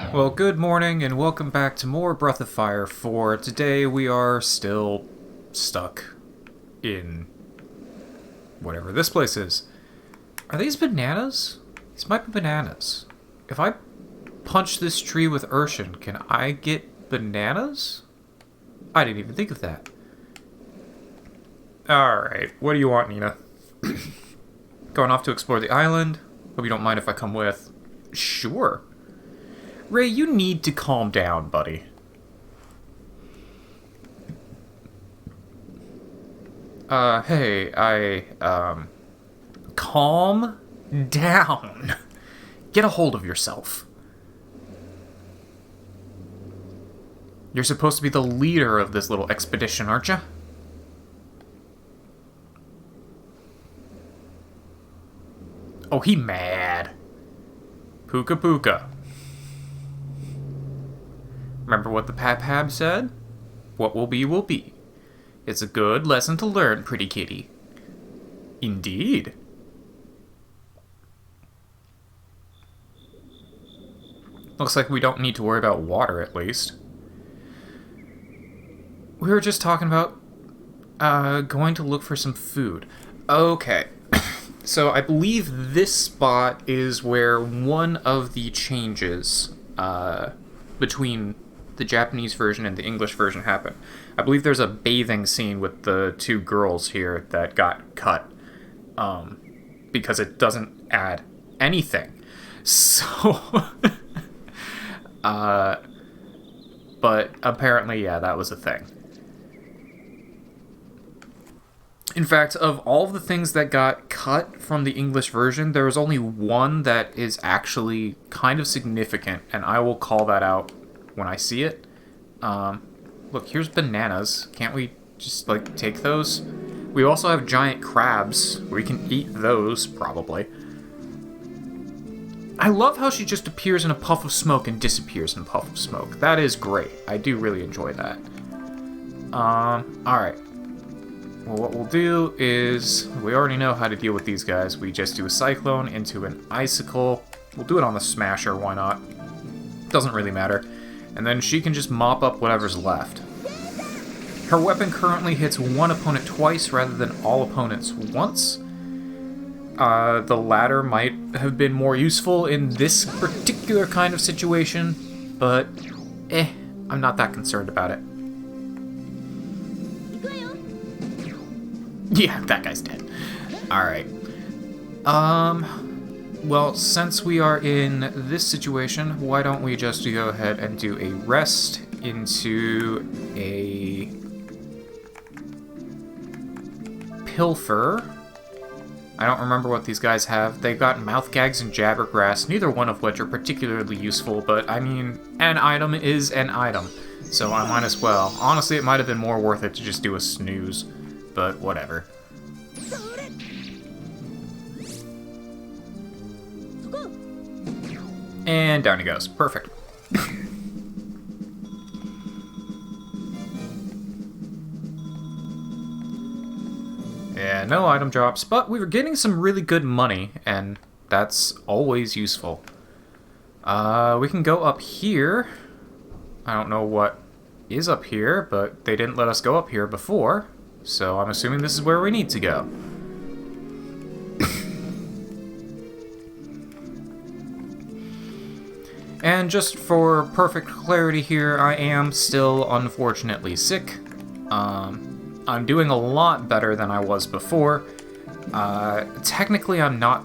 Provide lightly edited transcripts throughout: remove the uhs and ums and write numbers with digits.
Well, good morning and welcome back to more Breath of Fire 4. Today we are still stuck in whatever this place is. Are these bananas? These might be bananas. If I punch this tree with Urshan, can I get bananas? I didn't even think of that. Alright, what do you want, Nina? Going off to explore the island? Hope you don't mind if I come with. Sure. Ray, you need to calm down, buddy. Calm down. Get a hold of yourself. You're supposed to be the leader of this little expedition, aren't you? Oh, he mad. Puka puka. Remember what the Pap said? What will be, will be. It's a good lesson to learn, pretty kitty. Indeed. Looks like we don't need to worry about water, at least. We were just talking about going to look for some food. Okay. So I believe this spot is where one of the changes between the Japanese version and the English version happened. I believe there's a bathing scene with the two girls here that got cut because it doesn't add anything. So, but apparently, yeah, that was a thing. In fact, of all of the things that got cut from the English version, there was only one that is actually kind of significant, and I will call that out when I see it. Look, here's bananas. Can't we just, like, take those? We also have giant crabs. We can eat those, probably. I love how she just appears in a puff of smoke and disappears in a puff of smoke. That is great. I do really enjoy that. Alright. Well, what we'll do is, we already know how to deal with these guys. We just do a cyclone into an icicle. We'll do it on the smasher, why not? Doesn't really matter. And then she can just mop up whatever's left. Her weapon currently hits one opponent twice rather than all opponents once. The latter might have been more useful in this particular kind of situation, but I'm not that concerned about it. Yeah, that guy's dead. Alright. Well, since we are in this situation, why don't we just go ahead and do a rest into a pilfer. I don't remember what these guys have. They've got mouth gags and jabbergrass, neither one of which are particularly useful, but I mean, an item is an item, so I might as well. Honestly, it might have been more worth it to just do a snooze, but whatever. And down he goes. Perfect. Yeah, no item drops, but we were getting some really good money, and that's always useful. We can go up here. I don't know what is up here, but they didn't let us go up here before, so I'm assuming this is where we need to go. And just for perfect clarity here, I am still unfortunately sick. I'm doing a lot better than I was before. Technically, I'm not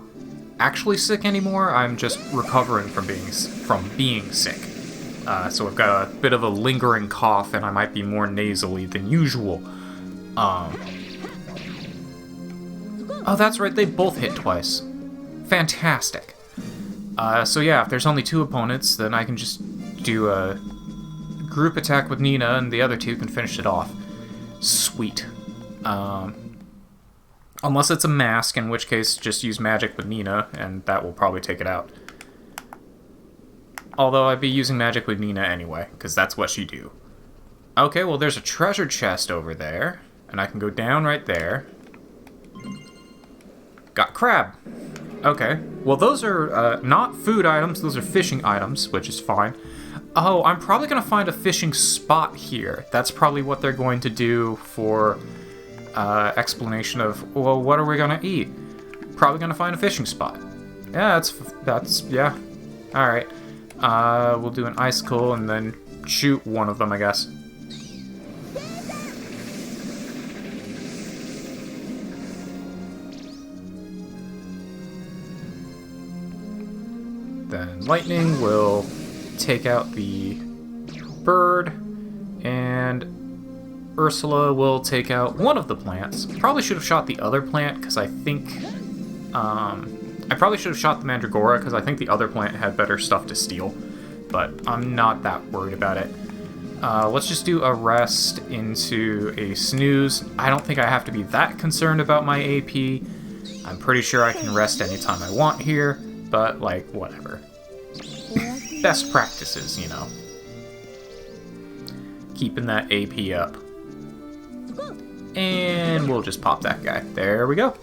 actually sick anymore. I'm just recovering from being sick. So I've got a bit of a lingering cough, and I might be more nasally than usual. Oh, that's right. They both hit twice. Fantastic. So yeah, if there's only two opponents, then I can just do a group attack with Nina, and the other two can finish it off. Sweet. Unless it's a mask, in which case just use magic with Nina, and that will probably take it out. Although I'd be using magic with Nina anyway, because that's what she do. Okay, well there's a treasure chest over there, and I can go down right there. Got crab. Okay. Well, those are not food items, those are fishing items, which is fine. Oh, I'm probably going to find a fishing spot here. That's probably what they're going to do for explanation of, well, what are we going to eat? Probably going to find a fishing spot. Yeah, yeah. Alright. We'll do an icicle and then shoot one of them, I guess. Then lightning will take out the bird, and Ursula will take out one of the plants. Probably should have shot the other plant, because I think... I probably should have shot the Mandragora, because I think the other plant had better stuff to steal. But I'm not that worried about it. Let's just do a rest into a snooze. I don't think I have to be that concerned about my AP. I'm pretty sure I can rest anytime I want here, but, like, whatever. Best practices, you know. Keeping that AP up. And we'll just pop that guy. There we go.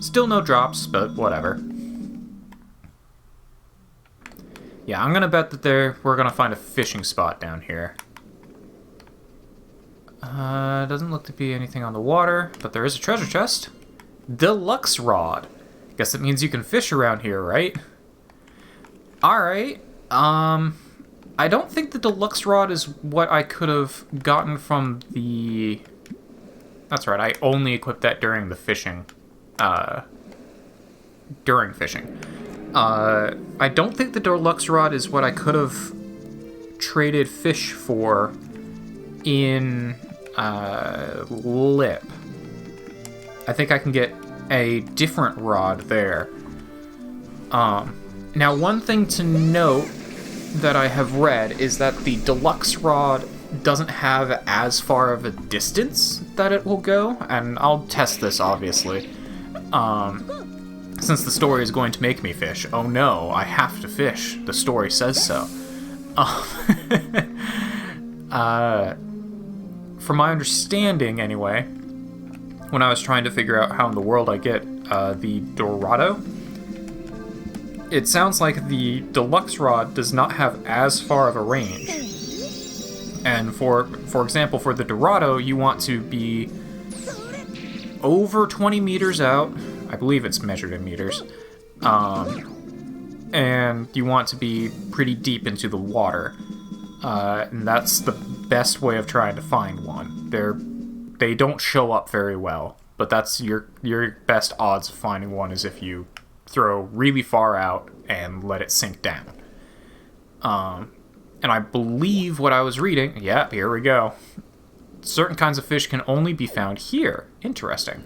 Still no drops, but whatever. Yeah, I'm gonna bet that we're gonna find a fishing spot down here. Doesn't look to be anything on the water, but there is a treasure chest. Deluxe rod. Guess it means you can fish around here, right? Alright. I don't think the deluxe rod is what I could have gotten from the... That's right, I only equipped that during the fishing. During fishing. I don't think the deluxe rod is what I could have traded fish for in Lip. I think I can get a different rod there. Now, one thing to note that I have read is that the deluxe rod doesn't have as far of a distance that it will go, and I'll test this, obviously. Since the story is going to make me fish. Oh no, I have to fish. The story says so. From my understanding, anyway, when I was trying to figure out how in the world I get the Dorado, it sounds like the deluxe rod does not have as far of a range. And for example, for the Dorado, you want to be over 20 meters out. I believe it's measured in meters. And you want to be pretty deep into the water. And that's the best way of trying to find one. They don't show up very well, but that's your best odds of finding one is if you throw really far out and let it sink down. And I believe what I was reading... Yeah, here we go. Certain kinds of fish can only be found here. Interesting.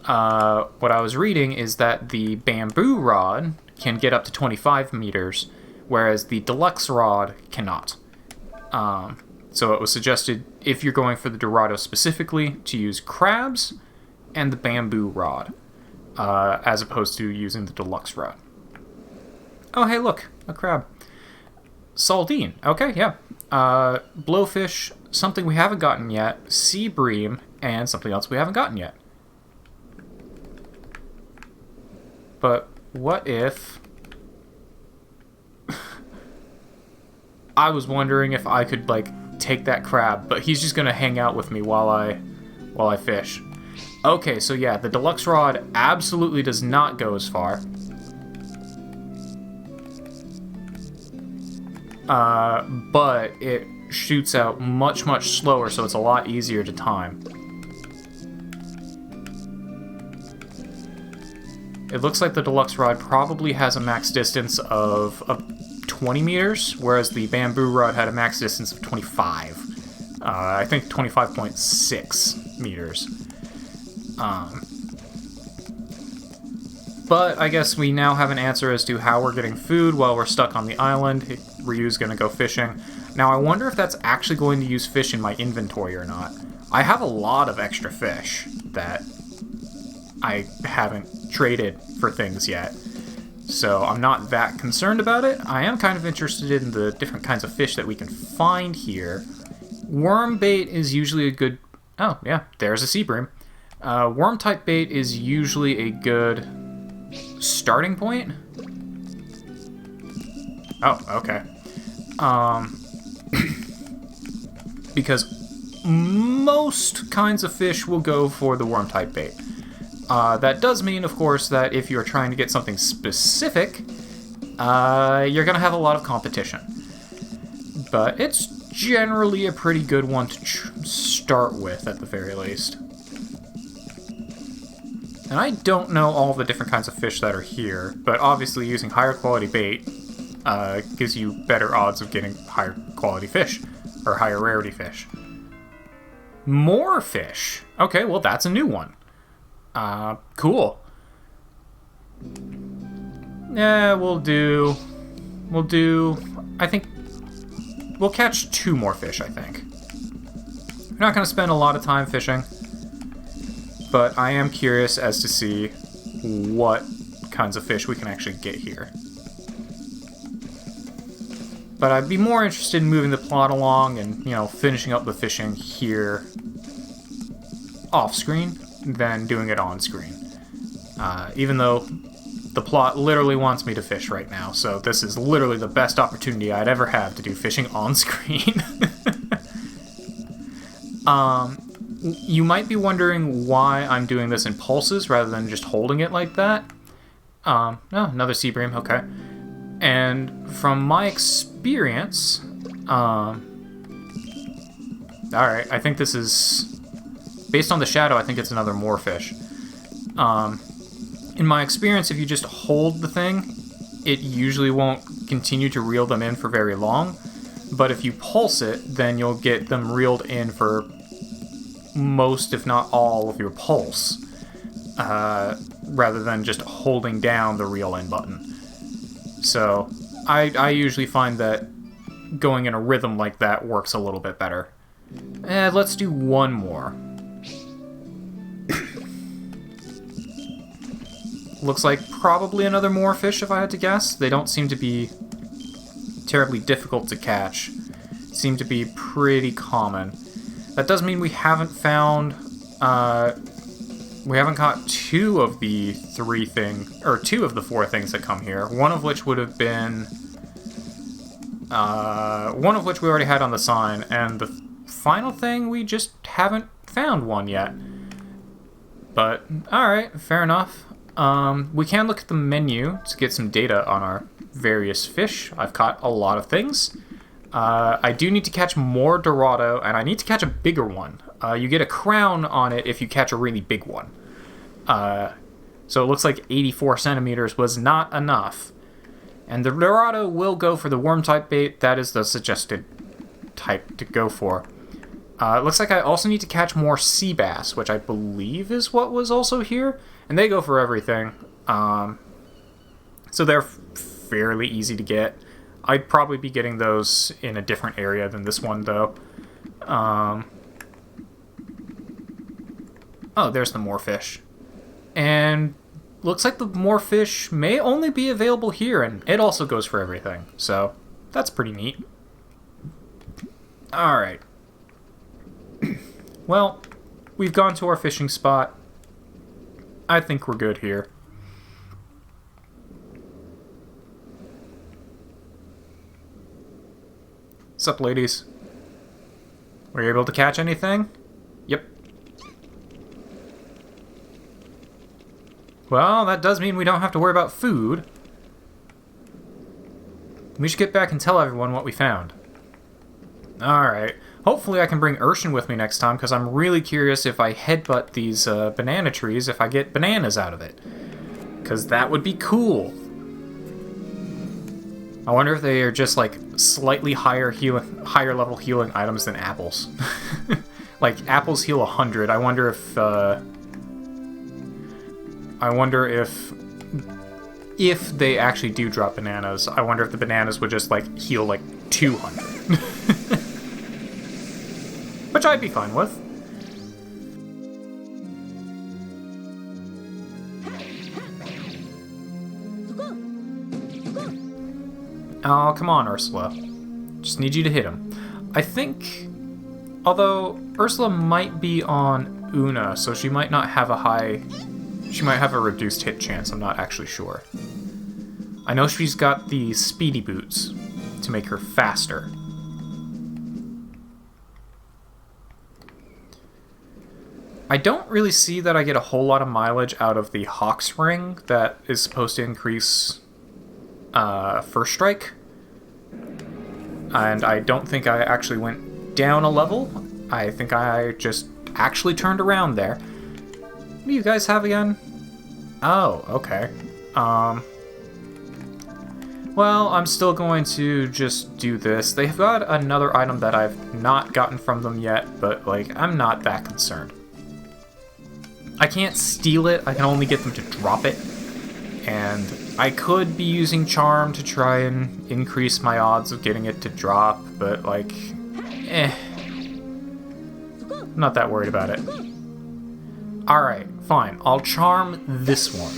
What I was reading is that the bamboo rod can get up to 25 meters, whereas the deluxe rod cannot. So it was suggested, if you're going for the Dorado specifically, to use crabs and the bamboo rod, as opposed to using the deluxe rod. Oh, hey, look, a crab. Saldine. Okay, yeah. Blowfish, something we haven't gotten yet. Sea bream, and something else we haven't gotten yet. But what if... I was wondering if I could, like, take that crab, but he's just gonna hang out with me while I fish. Okay, so yeah, the deluxe rod absolutely does not go as far. But it shoots out much, much slower, so it's a lot easier to time. It looks like the deluxe rod probably has a max distance of 20 meters, whereas the bamboo rod had a max distance of 25. I think 25.6 meters. But I guess we now have an answer as to how we're getting food while we're stuck on the island. Ryu's gonna go fishing. Now I wonder if that's actually going to use fish in my inventory or not. I have a lot of extra fish that I haven't traded for things yet. So I'm not that concerned about it. I am kind of interested in the different kinds of fish that we can find here. Worm bait is usually a good... Oh, yeah, there's a sea bream. Worm-type bait is usually a good starting point. Oh, okay. Because most kinds of fish will go for the worm-type bait. That does mean, of course, that if you're trying to get something specific, you're going to have a lot of competition. But it's generally a pretty good one to start with, at the very least. And I don't know all the different kinds of fish that are here, but obviously using higher quality bait gives you better odds of getting higher quality fish, or higher rarity fish. More fish! Okay, well that's a new one. Cool. Yeah, we'll do, I think, we'll catch 2 more fish, I think. We're not going to spend a lot of time fishing, but I am curious as to see what kinds of fish we can actually get here. But I'd be more interested in moving the plot along and, you know, finishing up the fishing here off-screen than doing it on-screen. Even though the plot literally wants me to fish right now, so this is literally the best opportunity I'd ever have to do fishing on-screen. You might be wondering why I'm doing this in pulses rather than just holding it like that. Oh, another sea bream, okay. And from my experience, alright, I think this is, based on the shadow, I think it's another moorfish. In my experience, if you just hold the thing, it usually won't continue to reel them in for very long, but if you pulse it, then you'll get them reeled in for most, if not all, of your pulse, rather than just holding down the reel in button. So, I usually find that going in a rhythm like that works a little bit better. Let's do one more. Looks like probably another moorfish, if I had to guess. They don't seem to be terribly difficult to catch. Seem to be pretty common. That does mean we haven't found... we haven't caught 2 of the 3 things, or 2 of the 4 things that come here. One of which would have been... one of which we already had on the sign, and the final thing, we just haven't found one yet. But, alright, fair enough. We can look at the menu to get some data on our various fish. I've caught a lot of things. I do need to catch more Dorado, and I need to catch a bigger one. You get a crown on it if you catch a really big one. So it looks like 84 centimeters was not enough. And the Dorado will go for the worm-type bait. That is the suggested type to go for. It looks like I also need to catch more sea bass, which I believe is what was also here. And they go for everything. So they're fairly easy to get. I'd probably be getting those in a different area than this one, though. Oh, there's the moorfish. And looks like the moorfish may only be available here, and it also goes for everything. So that's pretty neat. Alright. Well, we've gone to our fishing spot. I think we're good here. Sup, ladies? Were you able to catch anything? Yep. Well, that does mean we don't have to worry about food. We should get back and tell everyone what we found. Alright. Hopefully I can bring Urshan with me next time, because I'm really curious if I headbutt these banana trees, if I get bananas out of it. Because that would be cool. I wonder if they are just, like, slightly higher level healing items than apples. Like, apples heal 100. I wonder if they actually do drop bananas, I wonder if the bananas would just, like, heal, like, 200. Which I'd be fine with. Oh, come on, Ursula. Just need you to hit him. I think... Although, Ursula might be on Una, so she might not have a high... She might have a reduced hit chance, I'm not actually sure. I know she's got the speedy boots to make her faster. I don't really see that I get a whole lot of mileage out of the Hawk's Ring that is supposed to increase First Strike. And I don't think I actually went down a level. I think I just actually turned around there. What do you guys have again? Oh, okay. Well, I'm still going to just do this. They've got another item that I've not gotten from them yet, but, like, I'm not that concerned. I can't steal it, I can only get them to drop it. And I could be using Charm to try and increase my odds of getting it to drop, but, like, I'm not that worried about it. Alright, fine. I'll Charm this one.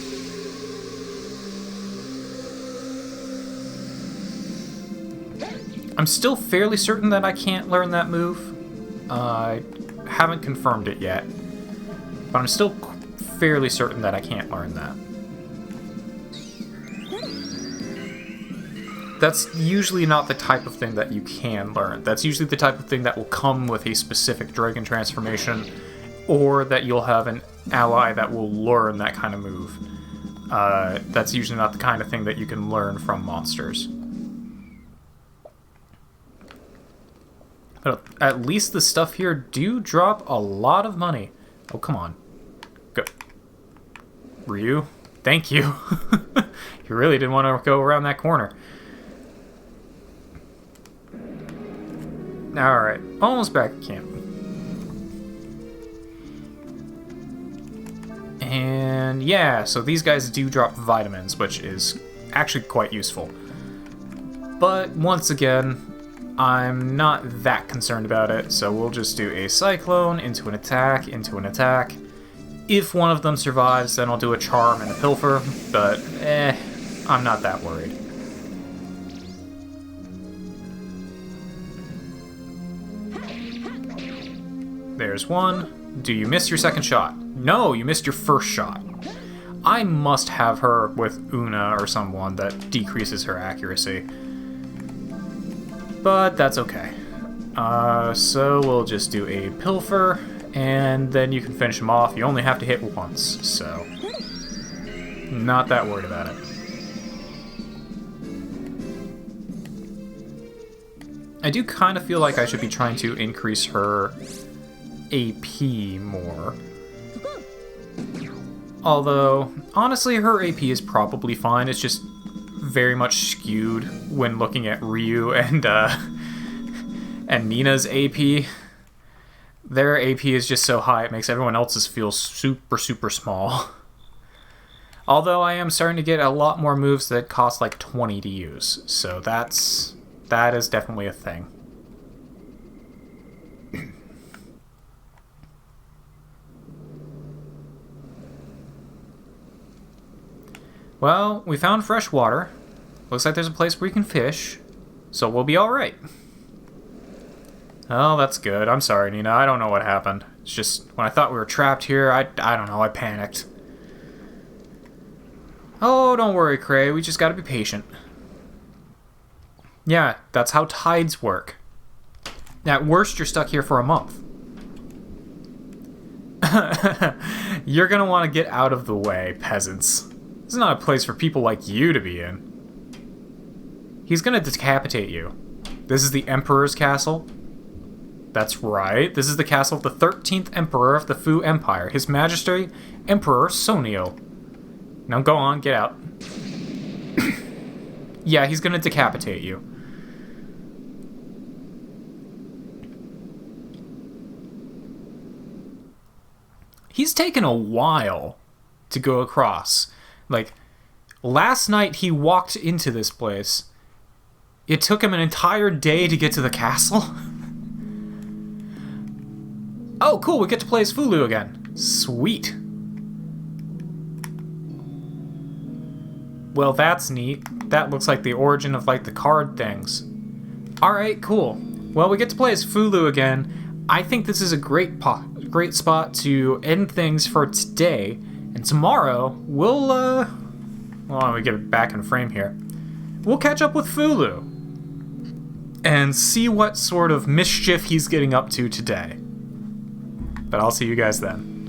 I'm still fairly certain that I can't learn that move. I haven't confirmed it yet. But I'm still fairly certain that I can't learn that. That's usually not the type of thing that you can learn. That's usually the type of thing that will come with a specific dragon transformation, or that you'll have an ally that will learn that kind of move. That's usually not the kind of thing that you can learn from monsters. But at least the stuff here do drop a lot of money. Oh, come on. Go. Ryu, thank you. You really didn't want to go around that corner. Alright, almost back at camp. And yeah, so these guys do drop vitamins, which is actually quite useful. But once again, I'm not that concerned about it, so we'll just do a Cyclone into an attack, into an attack. If one of them survives, then I'll do a Charm and a Pilfer, but I'm not that worried. There's one. Do you miss your second shot? No, you missed your first shot. I must have her with Una or someone that decreases her accuracy. But that's okay. So we'll just do a Pilfer, and then you can finish him off. You only have to hit once, so not that worried about it. I do kind of feel like I should be trying to increase her AP more. Although, honestly, her AP is probably fine. It's just very much skewed when looking at Ryu and Nina's AP. Their AP is just so high, it makes everyone else's feel super, super small. Although I am starting to get a lot more moves that cost like 20 to use, so that is definitely a thing. Well, we found fresh water. Looks like there's a place where we can fish, so we'll be alright. Oh, that's good. I'm sorry, Nina. I don't know what happened. It's just, when I thought we were trapped here, I don't know, I panicked. Oh, don't worry, Cray. We just gotta be patient. Yeah, that's how tides work. At worst, you're stuck here for a month. You're gonna want to get out of the way, peasants. This is not a place for people like you to be in. He's gonna decapitate you. This is the Emperor's castle. That's right. This is the castle of the 13th Emperor of the Fu Empire, His Majesty, Emperor Sonio. Now go on, get out. Yeah, he's gonna decapitate you. He's taken a while to go across. Like, last night he walked into this place. It took him an entire day to get to the castle. Oh, cool, we get to play as Fulu again. Sweet. Well, that's neat. That looks like the origin of, like, the card things. Alright, cool. Well, we get to play as Fulu again. I think this is a great great spot to end things for today. And tomorrow, we'll, well, let me get it back in frame here. We'll catch up with Fulu and see what sort of mischief he's getting up to today. But I'll see you guys then.